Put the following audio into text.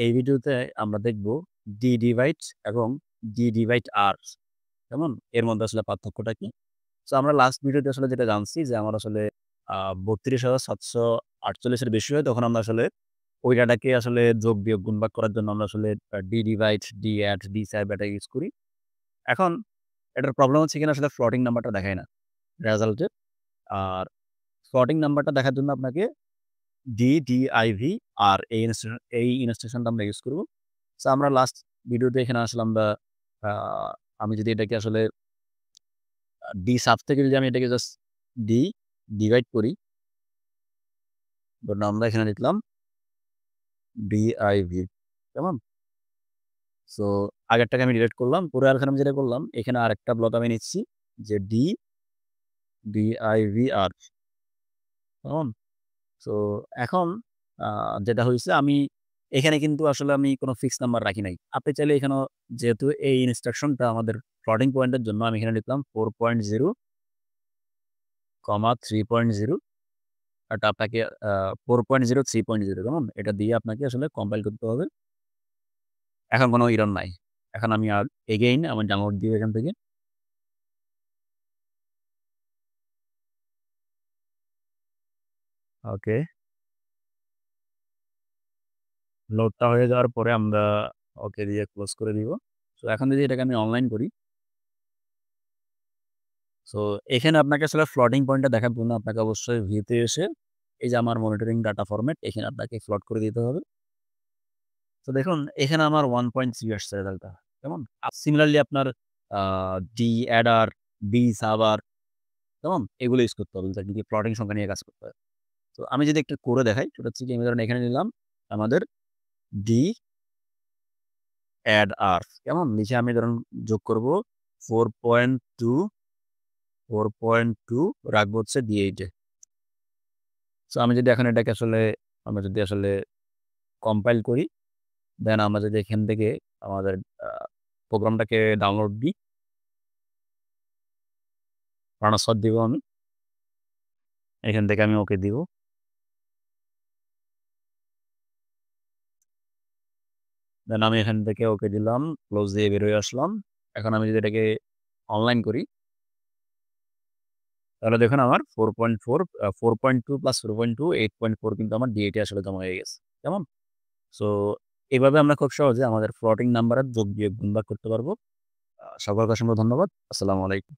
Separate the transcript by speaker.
Speaker 1: এই ভিডিওতে আমরা দেখব ডি ডিভাইড এবং ডি ডিভাইড আর কেমন? এর মধ্যে আসলে পার্থক্যটা কি? সো আমরা লাস্ট ভিডিওতে আসলে যেটা জানছি যে আমার আসলে ৩২,৭৪৮ এর বেশি হয় তখন আমরা আসলে ওই ডাটাকে আসলে যোগ, বিয়োগ, গুণ, ভাগ করার জন্য আমরা আসলে D divide, D add, D sub এটা ইউজ করি। এখন এটার প্রবলেম হচ্ছে এখানে আসলে ফ্লোটিং নাম্বারটা দেখায় না রেজাল্টে। আর ফ্লোটিং নাম্বারটা দেখার জন্য আপনাকে ডিআইভি আর এই ইনস্ট্রাকশনটা আমরা ইউজ করব। সো আমরা লাস্ট ভিডিওতে এখানে আসলে আমরা আ আমি যদি এটাকে আসলে ডি সাব থেকে যদি আমি এটাকে জাস্ট ডি ডিভাইড করি, ধরুন আমরা এখানে লিখলাম ডিআইভি, কেমন? সো আগেরটাকে আমি ডিলিট করলাম। পরে এখানে আমি যেটা করলাম, এখানে আরেকটা ব্লক আমি নিচ্ছি যে ডিআইভিআর, কেমন? সো এখন আ যেটা হইছে আমি এখানে কিন্তু আসলে আমি কোন ফিক্সড নাম্বার রাখি নাই। আপনি চাইলে এখানেও যেহেতু এই ইনস্ট্রাকশনটা আমাদের ফ্লোটিং পয়েন্টের জন্য আমি এখানে লিখলাম 4.0, 3.0 এটা আপনাকে 4.0, 3.0 কেমন? এটা দিয়ে আপনাকে আসলে কম্পাইল করতে হবে। এখন কোন এরর নাই। এখন আমি এগেইন আমি ডাউনলোড দিব এখান থেকে। ওকে। লোডটা হয়ে যাওয়ার পরে আমরা ওকে দিয়ে ক্লোজ করে দিব। সো এখন যদি এটাকে আমি অনলাইন করি, সো এখানে আপনাকে আসলে ফ্লোটিং পয়েন্টটা দেখার জন্য আপনাকে অবশ্যই ভিউতে এসে এই যে আমার মনিটরিং ডাটা ফরম্যাট এখানে আপনাকে প্লট করে দিতে হবে। তো দেখুন এখানে আমার 1.3 আসছে রেজাল্টটা। কেমন? সিমিলারলি আপনার আ ডি অ্যাডার, ডি সাভার কেমন? এগুলো ইউজ করতে হবে যদি প্লটিং সংখ্যা নিয়ে কাজ করতে হয়। তো আমি যদি একটু করে দেখাই সেটা হচ্ছে কি আমি ধরেন এখানে নিলাম আমাদের ডি অ্যাড আর কেমন? নিচে আমি ধরুন যোগ করব 4.2 রাখবো হচ্ছে D8 এ। সো আমি যদি এখন এটাকে আসলে আমরা যদি আসলে কম্পাইল করি, দেন আমরা যদি এখান থেকে আমাদের আ প্রোগ্রামটাকে ডাউনলোড দিই, ট্রান্সফার দিব আমি। এখান থেকে আমি ওকে দিব। দেন আমি এখান থেকে ওকে দিলাম। ক্লোজ দিয়ে বের হয়ে আসলাম। এখন আমি যদি এটাকে অনলাইন করি, তাহলে দেখুন আমার 4.2 প্লাস 4.2 8.4 কিন্তু আমার D8 এ আসলে জমা হয়ে গেছে। কেমন? সো এভাবে আমরা খুব সহজে আমাদের ফ্লোটিং নাম্বারের যোগ, বিয়োগ, গুণ, ভাগ করতে পারবো। সকলকে অসংখ্য ধন্যবাদ। আসসালামু আলাইকুম।